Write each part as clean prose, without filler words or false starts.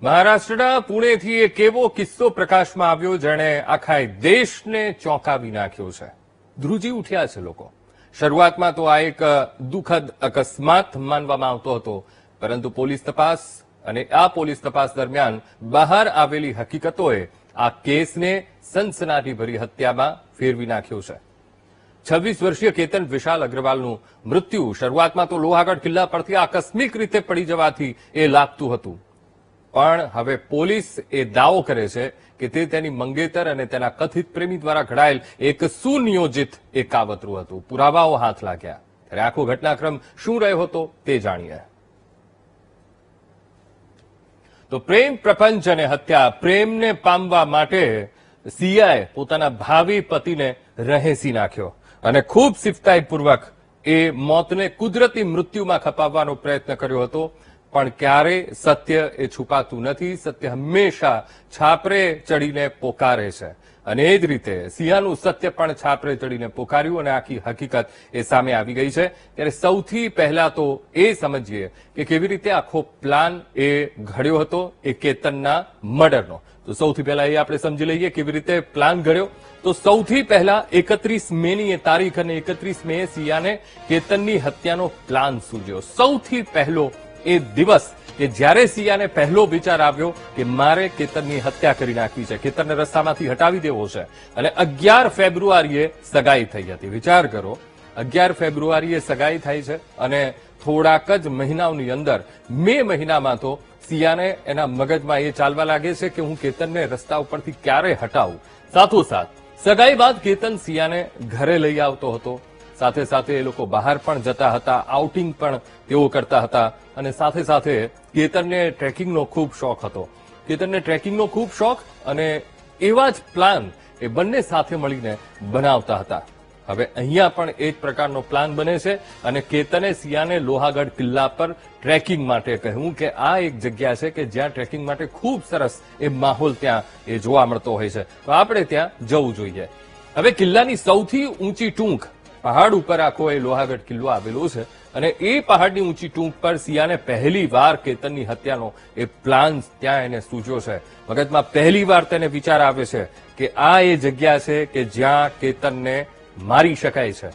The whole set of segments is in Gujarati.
મહારાષ્ટ્રના પુણેથી એક એવો કિસ્સો પ્રકાશમાં આવ્યો જેણે આખા દેશને ચોંકાવી નાખ્યો છે. ધ્રુજી ઉઠ્યા છે લોકો. શરૂઆતમાં તો આ એક દુઃખદ અકસ્માત માનવામાં આવતો હતો, પરંતુ પોલીસ તપાસ દરમિયાન બહાર આવેલી હકીકતોએ આ કેસને સનસનાટીભરી હત્યામાં ફેરવી નાખ્યો છે. 26 વર્ષીય કેતન વિશાલ અગ્રવાલનું મૃત્યુ શરૂઆતમાં તો લોહાગઢ કિલ્લા પરથી આકસ્મિક રીતે પડી જવાથી એ લાગતું હતું, પણ હવે પોલીસ એ દાવો કરે છે કે તે તેની મંગેતર અને તેના કથિત પ્રેમી દ્વારા ઘડાયેલ એક સુનિયોજિત એ કાવતરું હતું. પુરાવાઓ હાથ લાગ્યા ત્યારે આખો ઘટનાક્રમ શું રહ્યો હતો તે જાણીએ. તો પ્રેમ પ્રપંચ અને હત્યા. પ્રેમને પામવા માટે સિયાએ પોતાના ભાવિ પતિને રહેસી નાખ્યો અને ખૂબ સિફતાઈપૂર્વક એ મોતને કુદરતી મૃત્યુમાં ખપાવવાનો પ્રયત્ન કર્યો હતો. પણ ક્યારે સત્ય એ છુપાતું નથી. સત્ય હંમેશા છાપરે ચડીને પોકારે છે અને એ જ રીતે સિંહાનું સત્ય પણ છાપરે ચડીને પોકાર્યું અને આખી હકીકત એ સામે આવી ગઈ છે. ત્યારે સૌથી પહેલા તો એ સમજીએ કે કેવી રીતે આખો પ્લાન એ ઘડ્યો હતો એ કેતનના મર્ડરનો. તો સૌથી પહેલા એ આપણે સમજી લઈએ કેવી રીતે પ્લાન ઘડ્યો. તો સૌથી પહેલા 31 મેની એ તારીખ અને 31 મે સિયાને કેતનની હત્યાનો પ્લાન સૂજ્યો. સૌથી પહેલો એ દિવસ કે જ્યારે સિયાને પહેલો વિચાર આવ્યો કે મારે કેતનની હત્યા કરી નાખવી છે, કેતનને રસ્તામાંથી હટાવી દેવો છે. અને 11 ફેબ્રુઆરીએ સગાઈ થઈ હતી. વિચાર કરો, 11 ફેબ્રુઆરીએ સગાઈ થાય છે અને થોડાક જ મહિનાઓની અંદર મે મહિનામાં તો સિયાને એના મગજમાં એ ચાલવા લાગે છે કે હું કેતનને રસ્તા ઉપરથી ક્યારે હટાવું. સાથોસાથ સગાઈ બાદ કેતન સિયાને ઘરે લઈ આવતો હતો. સાથે સાથે એ લોકો બહાર પણ જતા હતા, આઉટિંગ પણ તેઓ કરતા હતા. અને સાથે સાથે કેતનને ટ્રેકિંગનો ખૂબ શોખ હતો. અને એવા જ પ્લાન એ બંને સાથે મળીને બનાવતા હતા. હવે અહીંયા પણ એ જ પ્રકારનો પ્લાન બને છે અને કેતને સિયાને લોહાગઢ કિલ્લા પર ટ્રેકિંગ માટે કહ્યું કે આ એક જગ્યા છે કે જ્યાં ટ્રેકિંગ માટે ખૂબ સરસ એ માહોલ ત્યાં એ જોવા મળતો હોય છે, તો આપણે ત્યાં જવું જોઈએ. હવે કિલ્લાની સૌથી ઊંચી ટૂંક પહાડ ઉપર આખો એ લોહાગઢ કિલ્લો આવેલો છે અને એ પહાડની ઊંચી ટૂંક પર સિયાને પહેલી વાર કેતનની હત્યાનો એ પ્લાન ત્યાં એને સૂજ્યો છે. મગજમાં પહેલી વાર તેને વિચાર આવે છે કે આ એ જગ્યા છે કે જ્યાં કેતનને મારી શકાય છે.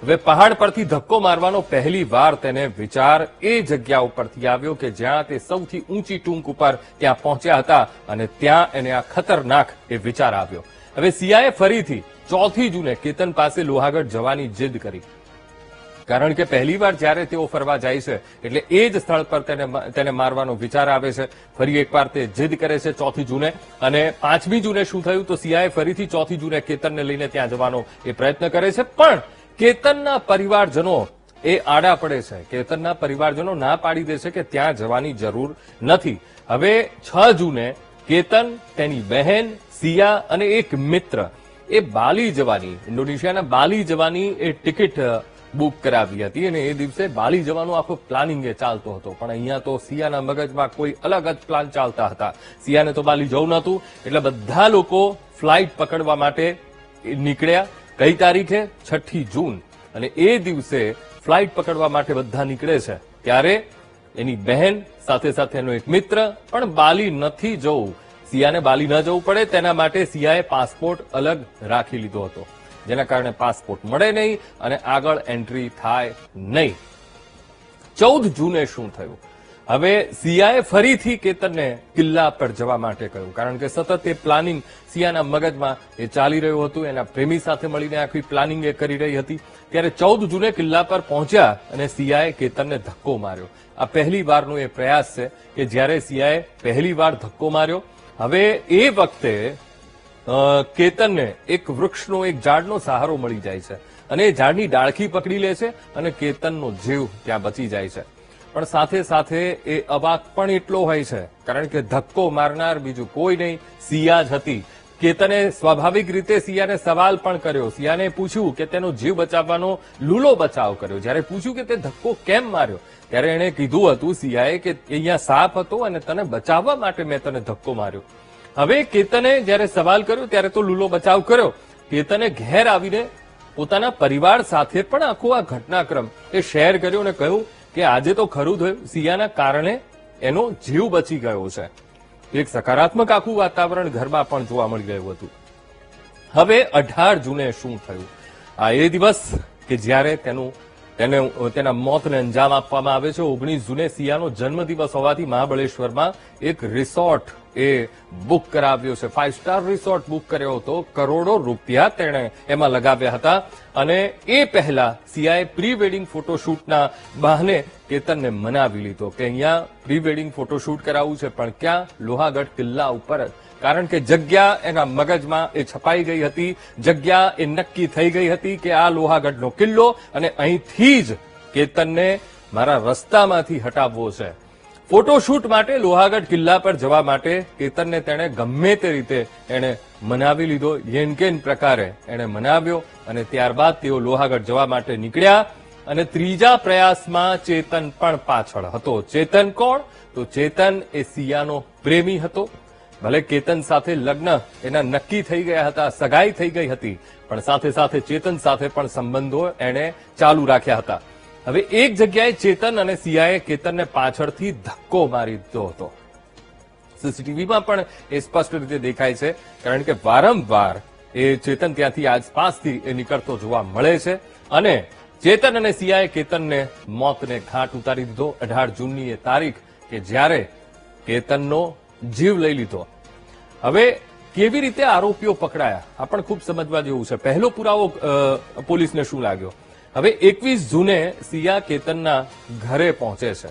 હવે પહાડ પરથી ધક્કો મારવાનો પહેલી વાર તેને વિચાર એ જગ્યા ઉપરથી આવ્યો કે જ્યાં તે સૌથી ઊંચી ટૂંક ઉપર ત્યાં પહોંચ્યા હતા અને ત્યાં એને આ ખતરનાક એ વિચાર આવ્યો. હવે સિયાએ ફરીથી 4 જૂને કેતન પાસે લોહાગઢ જવાની જીદ કરી, કારણ કે પહેલીવાર જ્યારે તેઓ ફરવા જાય છે એટલે એ જ સ્થળ પર તેને મારવાનો વિચાર આવે છે. ફરી એકવાર તે જીદ કરે છે 4 જૂને. અને 5મી જૂને શું થયું તો સિયાએ ફરીથી 4 જૂને કેતનને લઈને ત્યાં જવાનો એ પ્રયત્ન કરે છે, પણ કેતનના પરિવારજનો એ આડા પડે છે. કેતનના પરિવારજનો ના પાડી દે છે કે ત્યાં જવાની જરૂર નથી. હવે 6 જૂને કેતન, તેની બહેન સિયા અને એક મિત્ર એ બાલી જવાની, ઇન્ડોનેશિયાના બાલી જવાની એ ટિકિટ બુક કરાવી હતી અને એ દિવસે બાલી જવાનો આખો પ્લાનિંગ એ ચાલતો હતો. પણ અહીંયા તો સિયાના મગજમાં કોઈ અલગ જ પ્લાન ચાલતા હતા. સિયાને તો બાલી જવું નહોતું એટલે બધા લોકો ફ્લાઇટ પકડવા માટે નીકળ્યા. કઈ તારીખે? 6 જૂન. અને એ દિવસે ફ્લાઇટ પકડવા માટે બધા નીકળે છે ત્યારે એની બહેન સાથે સાથે એનો એક મિત્ર પણ બાલી નથી જવું, સિયાને બાલી ન જવું પડે તેના માટે સિયાએ પાસપોર્ટ અલગ રાખી લીધો હતો, જેના કારણે પાસપોર્ટ મળે નહીં અને આગળ એન્ટ્રી થાય નહીં. 14 જૂને શું થયું? હવે સિયાએ ફરીથી કેતનને કિલ્લા પર જવા માટે કહ્યું, કારણ કે સતત એ પ્લાનિંગ સિયાના મગજમાં એ ચાલી રહ્યું હતું. એના પ્રેમી સાથે મળીને આખી પ્લાનિંગ એ કરી રહી હતી. ત્યારે 14 જૂને કિલ્લા પર પહોંચ્યા અને સિયાએ કેતનને ધક્કો માર્યો. આ પહેલી વારનો એ પ્રયાસ છે કે જ્યારે સિયાએ પહેલી વાર ધક્કો માર્યો. હવે એ વખતે કેતનને એક વૃક્ષનો, એક ઝાડનો સહારો મળી જાય છે અને એ ઝાડની ડાળખી પકડી લે છે અને કેતનનો જીવ ત્યાં બચી જાય છે. પણ સાથે સાથે એ અવાક પણ એટલો હોય છે, કારણ કે ધક્કો મારનાર બીજું કોઈ નહીં, સિયા જ હતી. કેતને સ્વાભાવિક રીતે સિયાને સવાલ પણ કર્યો. સિયાને પૂછ્યું કે તેનો જીવ બચાવવાનો લૂલો બચાવ કર્યો. જ્યારે પૂછ્યું કે તે ધક્કો કેમ માર્યો ત્યારે એણે કીધું હતું સિયાએ કે અહીંયા સાપ હતો અને તને બચાવવા માટે મેં તને ધક્કો માર્યો. હવે કેતને જ્યારે સવાલ કર્યો ત્યારે તો લૂલો બચાવ કર્યો. કેતને ઘેર આવીને પોતાના પરિવાર સાથે પણ આખો આ ઘટનાક્રમ એ શેર કર્યો અને કહ્યું કે આજે તો ખરું થયું, સિયાના કારણે એનો જીવ બચી ગયો છે. એક સકારાત્મક આખું વાતાવરણ ઘરમાં પણ જોવા મળી રહ્યું હતું. હવે 18 જૂને શું થયું? આ એ દિવસ કે જ્યારે તેના મોતને અંજામ આપવામાં આવે છે. 19 જૂને સિયાનો જન્મદિવસ હોવાથી મહાબળેશ્વરમાં એક રિસોર્ટ એ બુક કરાવ્યો છે. 5 સ્ટાર રિસોર્ટ બુક કર્યો હતો. કરોડો રૂપિયા તેણે એમાં લગાવ્યા હતા અને એ પહેલા સિયાએ પ્રી વેડિંગ ફોટોશૂટના બહાને કેતનને મનાવી લીધો કે અહીંયા પ્રી વેડિંગ ફોટોશૂટ કરાવવું છે, પણ ક્યાં? લોહાગઢ કિલ્લા ઉપર જ. કારણ કે જગ્યા એના મગજમાં એ છપાઈ ગઈ હતી, જગ્યા એ નક્કી થઈ ગઈ હતી કે આ લોહાગઢનો કિલ્લો અને અહીંથી જ કેતનને મારા રસ્તામાંથી હટાવવો છે. ફોટોશૂટ માટે લોહાગઢ કિલ્લા પર જવા માટે કેતનને તેણે ગમે તે રીતે એણે મનાવી લીધો. યેનકેન પ્રકારે એણે મનાવ્યો અને ત્યારબાદ તેઓ લોહાગઢ જવા માટે નીકળ્યા અને ત્રીજા પ્રયાસમાં ચેતન પણ પાછળ હતો. ચેતન કોણ? તો ચેતન એ સિયાનો પ્રેમી હતો. ભલે કેતન સાથે લગ્ન એના નક્કી થઈ ગયા હતા, સગાઈ થઈ ગઈ હતી, પણ સાથે સાથે ચેતન સાથે પણ સંબંધો એણે ચાલુ રાખ્યા હતા. હવે એક જગ્યાએ ચેતન અને સિયાએ કેતનને પાછળથી ધક્કો મારી દીધો હતો. સીસીટીવીમાં પણ એ સ્પષ્ટ રીતે દેખાય છે, કારણ કે વારંવાર એ ચેતન ત્યાંથી આસપાસથી એ નીકળતો જોવા મળે છે અને ચેતન અને સિયાએ કેતનને મોતને ઘાટ ઉતારી દીધો. 18 જૂનની એ તારીખ કે જ્યારે કેતનનો જીવ લઈ લીધો. હવે કેવી રીતે આરોપીઓ પકડાયા આ પણ ખૂબ સમજવા જેવું છે. પહેલો પુરાવો પોલીસને શું લાગ્યો? હવે 21 જૂને સિયા કેતનના ઘરે પહોંચે છે.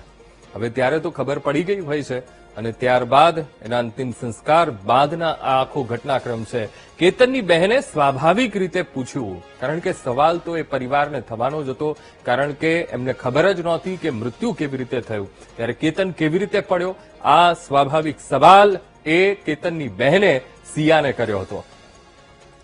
હવે ત્યારે તો ખબર પડી ગઈ હોય છે અને ત્યારબાદ એના અંતિમ સંસ્કાર બાદના આ આખો ઘટનાક્રમ છે. કેતનની બહેને સ્વાભાવિક રીતે પૂછ્યું, કારણ કે સવાલ તો એ પરિવારને થવાનો જ હતો, કારણ કે એમને ખબર જ નહોતી કે મૃત્યુ કેવી રીતે થયું, ત્યારે કેતન કેવી રીતે પડ્યો. આ સ્વાભાવિક સવાલ એ કેતનની બહેને સિયાને કર્યો હતો.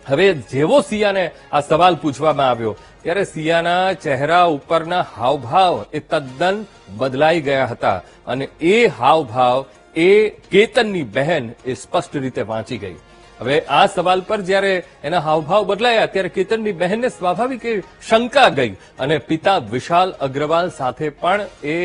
હવે જેવો સિયાને આ સવાલ પૂછવામાં આવ્યો ત્યારે સિયાના ચહેરા ઉપરના હાવભાવ એ તદ્દન બદલાઈ ગયા હતા અને એ હાવભાવ એ કેતનની બહેન એ સ્પષ્ટ રીતે વાંચી ગઈ. હવે આ સવાલ પર જ્યારે એના હાવભાવ બદલાયા ત્યારે કેતનની બહેનને સ્વાભાવિક શંકા ગઈ અને પિતા વિશાલ અગ્રવાલ સાથે પણ એ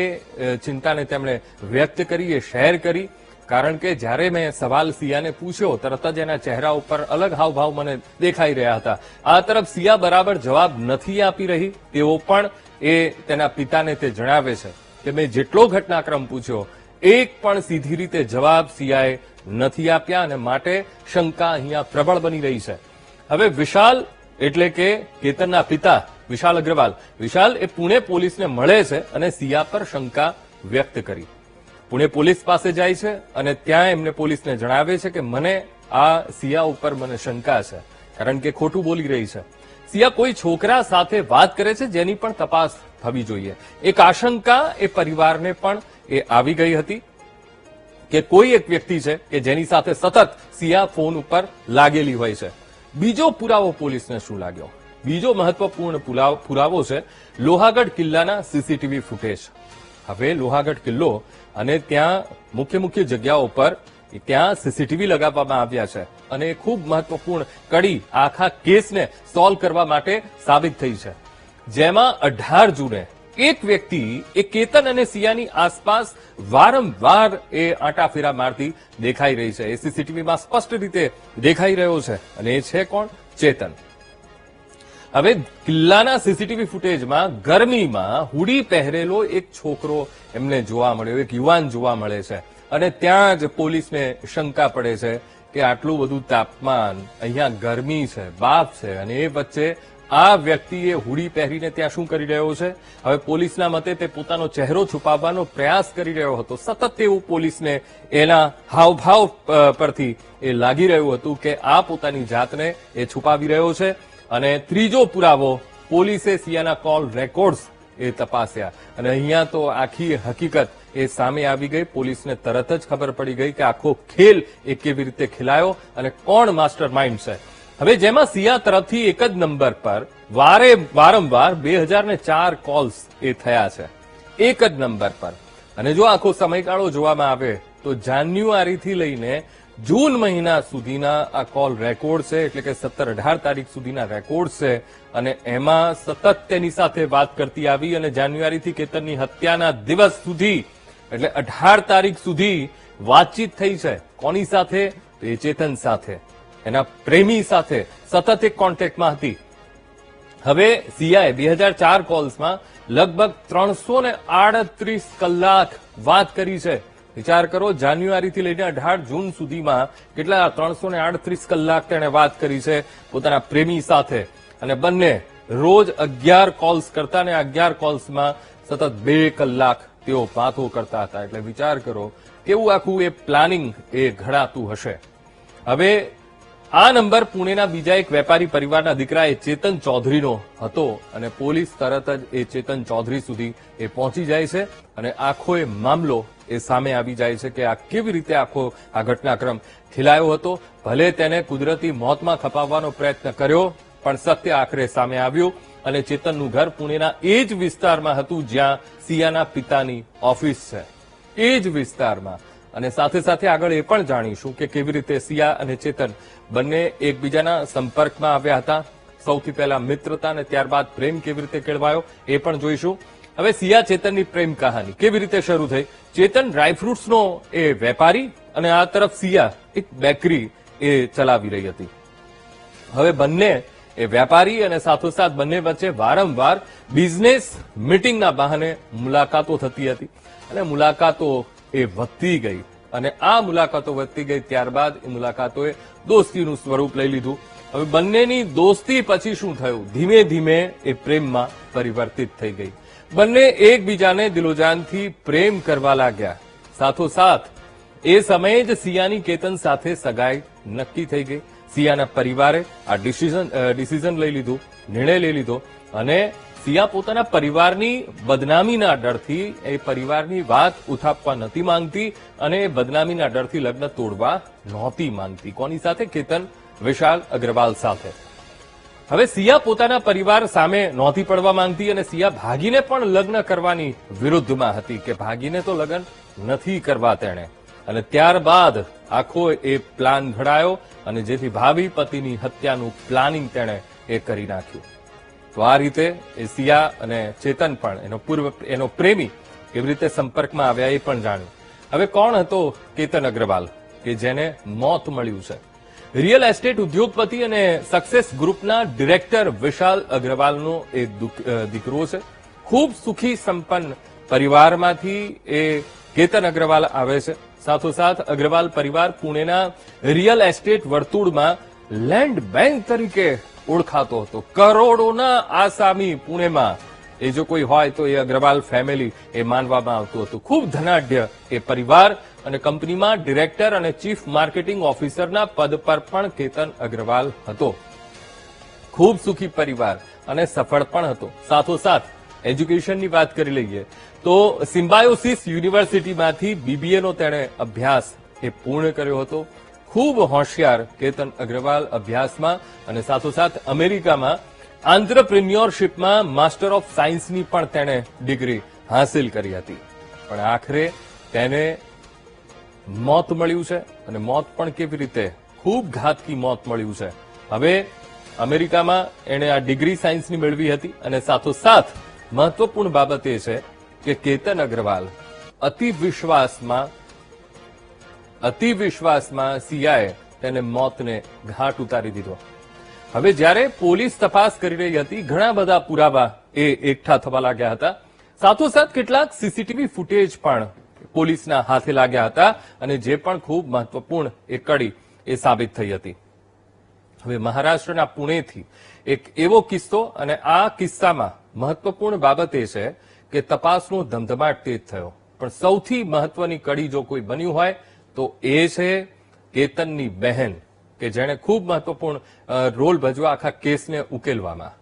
ચિંતાને તેમણે વ્યક્ત કરી, એ શેર કરી. કારણ કે જ્યારે મેં સવાલ સિયાને પૂછ્યો તરત જ એના ચહેરા ઉપર અલગ હાવભાવ મને દેખાઈ રહ્યા હતા. આ તરફ સિયા બરાબર જવાબ નથી આપી રહી, તેઓ પણ એ તેના પિતાને તે જણાવે છે કે મેં જેટલો ઘટનાક્રમ પૂછ્યો એક પણ સીધી રીતે જવાબ સિયાએ નથી આપ્યા અને માટે શંકા અહીંયા પ્રબળ બની રહી છે. હવે વિશાલ એટલે કે કેતનના પિતા વિશાલ અગ્રવાલ, વિશાલ એ પુણે પોલીસને મળે છે અને સિયા પર શંકા વ્યક્ત કરી. પુણે પોલીસ પાસે જાય છે અને ત્યાં એમને પોલીસને જણાવે છે કે મને આ સિયા ઉપર મને શંકા છે, કારણ કે ખોટું બોલી રહી છે. સિયા કોઈ છોકરા સાથે વાત કરે છે જેની પણ તપાસ થવી જોઈએ. એક આશંકા એ પરિવારને પણ એ આવી ગઈ હતી કે કોઈ એક વ્યક્તિ છે કે જેની સાથે સતત સિયા ફોન ઉપર લાગેલી હોય છે. બીજો પુરાવો પોલીસને શું લાગ્યો? બીજો મહત્વપૂર્ણ પુરાવો છે લોહાગઢ કિલ્લાના સીસીટીવી ફૂટેજ. હવે લોહાગઢ કિલ્લો અને ત્યાં મુખ્ય જગ્યાઓ પર ત્યાં સીસીટીવી લગાવવામાં આવ્યા છે અને ખૂબ મહત્વપૂર્ણ કડી આખા કેસને સોલ્વ કરવા માટે સાબિત થઈ છે. જેમાં 18 જૂને એક વ્યક્તિ એ કેતન અને સિયાની આસપાસ વારંવાર એ આંટાફેરા મારતી દેખાઈ રહી છે. એ સીસીટીવીમાં સ્પષ્ટ રીતે દેખાઈ રહ્યો છે અને એ છે કોણ? ચેતન. હવે કિલ્લાના સીસીટીવી ફૂટેજમાં ગરમીમાં હુડી પહેરેલો એક છોકરો એમને જોવા મળ્યો, એક યુવાન જોવા મળે છે અને ત્યાં જ પોલીસને શંકા પડે છે કે આટલું બધું તાપમાન, અહીંયા ગરમી છે, બાપ છે અને એ વચ્ચે આ વ્યક્તિએ હુડી પહેરીને ત્યાં શું કરી રહ્યો છે? હવે પોલીસના મતે તે પોતાનો ચહેરો છુપાવવાનો પ્રયાસ કરી રહ્યો હતો. સતત તેવું પોલીસને એના હાવભાવ પરથી એ લાગી રહ્યું હતું કે આ પોતાની જાતને એ છુપાવી રહ્યો છે. અને ત્રીજો પુરાવો પોલીસે સિયાના કોલ રેકોર્ડ્સ એ તપાસ્યા અને અહીંયા તો આખી હકીકત એ સામે આવી ગઈ. પોલીસને તરત જ ખબર પડી ગઈ કે આખો ખેલ એ કેવી રીતે ખેલાયો અને કોણ માસ્ટર માઇન્ડ છે. હવે જેમાં સિયા તરફથી એક જ નંબર પર વારંવાર 2004 કોલ્સ એ થયા છે, એક જ નંબર પર. અને જો આખો સમયગાળો જોવામાં આવે તો જાન્યુઆરીથી લઈને જૂન મહિના સુધીના આ કોલ રેકોર્ડ છે, એટલે કે 17-18 તારીખ સુધીના રેકોર્ડ છે અને એમાં સતત તેની સાથે વાત કરતી આવી અને જાન્યુઆરીથી કેતનની હત્યાના દિવસ સુધી એટલે 18 તારીખ સુધી વાતચીત થઈ છે. કોની સાથે? તો એ ચેતન સાથે, એના પ્રેમી સાથે સતત એક કોન્ટેક્ટમાં હતી. હવે સિયાએ 2004 કોલ્સમાં લગભગ 338 કલાક વાત કરી છે. વિચાર કરો, જાન્યુઆરીથી લઈને 18 જૂન સુધીમાં કેટલા 338 કલાક તેણે વાત કરી છે પોતાના પ્રેમી સાથે. અને બંને રોજ 11 કોલ્સ કરતા અને 11 કોલ્સમાં સતત 2 કલાક તેઓ વાતો કરતા હતા. એટલે વિચાર કરો કેવું આખું એ પ્લાનિંગ એ ઘડાતું હશે. હવે આ નંબર પુણેના બીજા એક વેપારી પરિવારના દીકરા એ ચેતન ચૌધરીનો હતો અને પોલીસ તરત જ એ ચેતન ચૌધરી સુધી એ પહોંચી જાય છે અને આખો એ મામલો એ સામે આવી જાય છે કે આ કેવી રીતે આખો આ ઘટનાક્રમ ખેલાયો હતો. ભલે તેને કુદરતી મોતમાં ખપાવવાનો પ્રયત્ન કર્યો, પણ સત્ય આખરે સામે આવ્યું અને ચેતનનું ઘર પુણેના એ જ વિસ્તારમાં હતું જ્યાં સિયાના પિતાની ઓફિસ છે, એ જ વિસ્તારમાં. અને સાથે સાથે આગળ એ પણ જાણીશું કે કેવી રીતે સિયા અને ચેતન બંને એકબીજાના સંપર્કમાં આવ્યા હતા. સૌથી પહેલા મિત્રતા અને ત્યારબાદ પ્રેમ કેવી રીતે કેળવાયો એ પણ જોઈશું. હવે સિયા ચેતનની પ્રેમ કહાની કેવી રીતે શરૂ થઈ? ચેતન ડ્રાયફ્રૂટ્સનો એ વેપારી અને આ તરફ સિયા એક બેકરી એ ચલાવી રહી હતી. હવે બંને એ વેપારી અને સાથોસાથ બંને વચ્ચે વારંવાર બિઝનેસ મીટિંગના બહાને મુલાકાતો થતી હતી અને મુલાકાતો એ વધતી ગઈ અને આ મુલાકાતો વધતી ગઈ. ત્યારબાદ એ મુલાકાતોએ દોસ્તીનું સ્વરૂપ લઈ લીધું. હવે બંનેની દોસ્તી પછી શું થયું? ધીમે ધીમે એ પ્રેમમાં પરિવર્તિત થઈ ગઈ. બંને એકબીજાને દિલોજાનથી પ્રેમ કરવા લાગ્યા. સાથોસાથ એ સમયે જ સિયાની કેતન સાથે સગાઈ નક્કી થઈ ગઈ. સિયાના પરિવારે આ ડિસિઝન લઈ લીધું, નિર્ણય લઈ લીધો અને સિયા પોતાના પરિવારની બદનામીના ડરથી એ પરિવારની વાત ઉઠાવવા નથી માંગતી અને એ બદનામીના ડરથી લગ્ન તોડવા નહોતી માંગતી. કોની સાથે? કેતન વિશાલ અગ્રવાલ સાથે. હવે સિયા પોતાના પરિવાર સામે નહોતી પડવા માંગતી અને સિયા ભાગીને પણ લગ્ન કરવાની વિરુદ્ધમાં હતી કે ભાગીને તો લગ્ન નથી કરવા તેણે. અને ત્યારબાદ આખો એ પ્લાન ઘડાયો અને જેથી ભાવિ પતિની હત્યાનું પ્લાનિંગ તેણે એ કરી નાખ્યું. તો આ રીતે એ સિયા અને ચેતન પણ એનો પ્રેમી કેવી રીતે સંપર્કમાં આવ્યા એ પણ જાણ્યું. હવે કોણ હતો કેતન અગ્રવાલ કે જેને મોત મળ્યું છે? રિયલ એસ્ટેટ ઉદ્યોગપતિ અને સક્સેસ ગ્રુપના ડિરેક્ટર વિશાલ અગ્રવાલનો એ દીકરો છે. ખૂબ સુખી સંપન્ન પરિવારમાંથી એ કેતન અગ્રવાલ આવે છે. સાથોસાથ અગ્રવાલ પરિવાર પુણેના રિયલ એસ્ટેટ વર્તુળમાં લેન્ડ બેંક તરીકે ઓળખાતો હતો. કરોડોના આસામી પુણેમાં એ જો કોઈ હોય તો એ અગ્રવાલ ફેમિલી એ માનવામાં આવતું હતું. ખૂબ ધનાઢ્ય એ પરિવાર અને કંપનીમાં ડિરેક્ટર અને ચીફ માર્કેટિંગ ઓફિસરના પદ પર પણ કેતન અગ્રવાલ હતો. ખૂબ સુખી પરિવાર અને સફળ પણ હતો. સાથોસાથ એજ્યુકેશનની વાત કરી લઈએ તો સિમ્બાયોસિસ યુનિવર્સિટીમાંથી બીબીએનો તેણે અભ્યાસ એ પૂર્ણ કર્યો હતો. ખૂબ હોશિયાર કેતન અગ્રવાલ અભ્યાસમાં અને સાથોસાથ અમેરિકામાં આંત્રપ્રિન્યોરશિપમાં માસ્ટર ઓફ સાયન્સની પણ તેણે ડિગ્રી હાંસિલ કરી હતી. પણ આખરે તેને મોત મળ્યું છે અને મોત પણ કેવી રીતે? ખૂબ ઘાતકી મોત મળ્યું છે. હવે અમેરિકામાં એણે આ ડિગ્રી સાયન્સની મેળવી હતી અને સાથોસાથ મહત્વપૂર્ણ બાબત એ છે કે કેતન અગ્રવાલ અતિ વિશ્વાસમાં સિયાએ તેને મોતને ઘાટ ઉતારી દીધો. હવે જ્યારે પોલીસ તપાસ કરી રહી હતી, ઘણા બધા પુરાવા એ એકઠા થવા લાગ્યા હતા. સાથોસાથ કેટલાક સીસીટીવી ફૂટેજ પણ પોલીસના હાથે લાગ્યા હતા અને જે પણ ખૂબ મહત્વપૂર્ણ એક કડી એ સાબિત થઈ હતી. હવે મહારાષ્ટ્રના પુણેથી એક એવો કિસ્સો અને આ કિસ્સામાં મહત્વપૂર્ણ બાબત એ છે કે તપાસનો ધમધમાટ તેજ થયો. પણ સૌથી મહત્વની કડી જો કોઈ બન્યું હોય તો એ છે કેતનની બહેન કે જેણે ખૂબ મહત્વપૂર્ણ રોલ ભજવા આખા કેસને ઉકેલવામાં.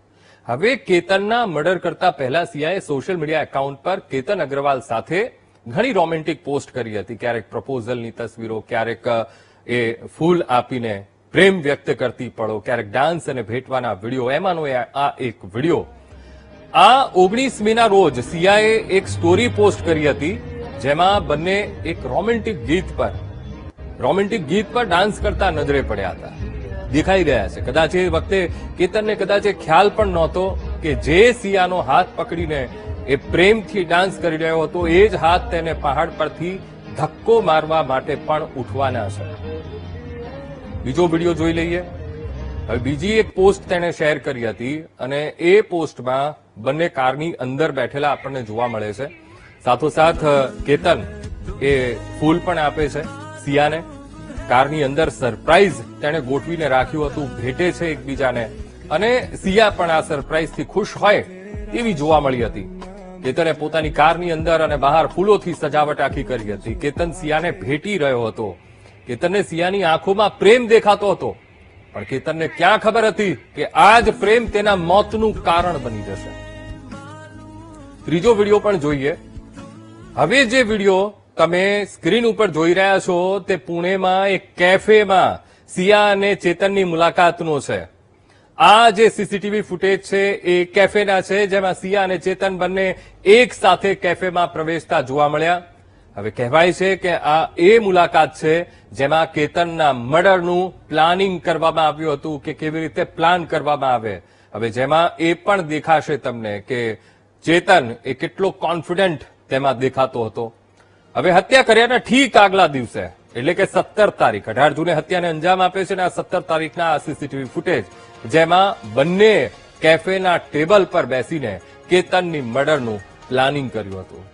હવે કેતનના મર્ડર કરતા પહેલા સિયાએ સોશિયલ મીડિયા એકાઉન્ટ પર કેતન અગ્રવાલ સાથે ઘણી રોમેન્ટિક પોસ્ટ કરી હતી. ક્યારેક પ્રપોઝલની તસવીરો, ક્યારેક એ ફૂલ આપીને પ્રેમ વ્યક્ત કરતી પળો, ક્યારેક ડાન્સ અને ભેટવાના વિડીયો. એમાંનો આ એક વિડીયો આ 19 મેના રોજ સિયાએ એક સ્ટોરી પોસ્ટ કરી હતી જેમાં બંને એક રોમેન્ટિક ગીત પર ડાન્સ કરતા નજરે પડ્યા હતા, દેખાઈ રહ્યા છે. કદાચ એ વખતે કેતનને કદાચ એ ખ્યાલ પણ નહોતો કે જે સિયાનો હાથ પકડીને એ પ્રેમથી ડાન્સ કરી રહ્યો હતો એ જ હાથ તેને પહાડ પરથી ધક્કો મારવા માટે પણ ઉઠવાના છે. બીજો વિડીયો જોઈ લઈએ. હવે બીજી એક પોસ્ટ તેણે શેર કરી હતી અને એ પોસ્ટમાં બંને કારની અંદર બેઠેલા આપણને જોવા મળે છે. સાથોસાથ કેતન એ ફૂલ પણ આપે છે સિયાને. કારની અંદર સરપ્રાઇઝ તેણે ગોઠવીને રાખ્યું હતું, ભેટે છે એકબીજાને અને સિયા પણ આ સરપ્રાઇઝથી ખુશ હોય એવી જોવા મળી હતી. કેતને પોતાની કારની અંદર અને બહાર ફૂલોથી સજાવટ આખી કરી હતી. કેતન સિયાને ભેટી રહ્યો હતો. કેતનને સિયાની આંખોમાં પ્રેમ દેખાતો હતો, પણ કેતનને ક્યાં ખબર હતી કે આ જ પ્રેમ તેના મોતનું કારણ બની જશે. ત્રીજો વિડીયો પણ જોઈએ. હવે જે વિડીયો તમે સ્ક્રીન ઉપર જોઈ રહ્યા છો તે પુણેમાં એક કેફેમાં સિયા અને ચેતનની મુલાકાતનો છે. આ જે સીસીટીવી ફૂટેજ છે એ કેફેના છે, જેમાં સિયા અને ચેતન બંને એક સાથે કેફેમાં પ્રવેશતા જોવા મળ્યા. હવે કહેવાય છે કે આ એ મુલાકાત છે જેમાં કેતનના મર્ડરનું પ્લાનિંગ કરવામાં આવ્યું હતું કે કેવી રીતે પ્લાન કરવામાં આવે. હવે જેમાં એ પણ દેખાશે તમને કે ચેતન એ કેટલો કોન્ફિડન્ટ તેમાં દેખાતો હતો. હવે હત્યા કર્યાના ઠીક આગલા દિવસે એટલે કે 17 તારીખ 18 જૂને હત્યાને અંજામ આપે છે અને આ 17 તારીખના આ સીસીટીવી ફૂટેજ જેમાં બંને કેફેના ટેબલ પર બેસીને કેતનની મર્ડરનું પ્લાનિંગ કર્યું હતું.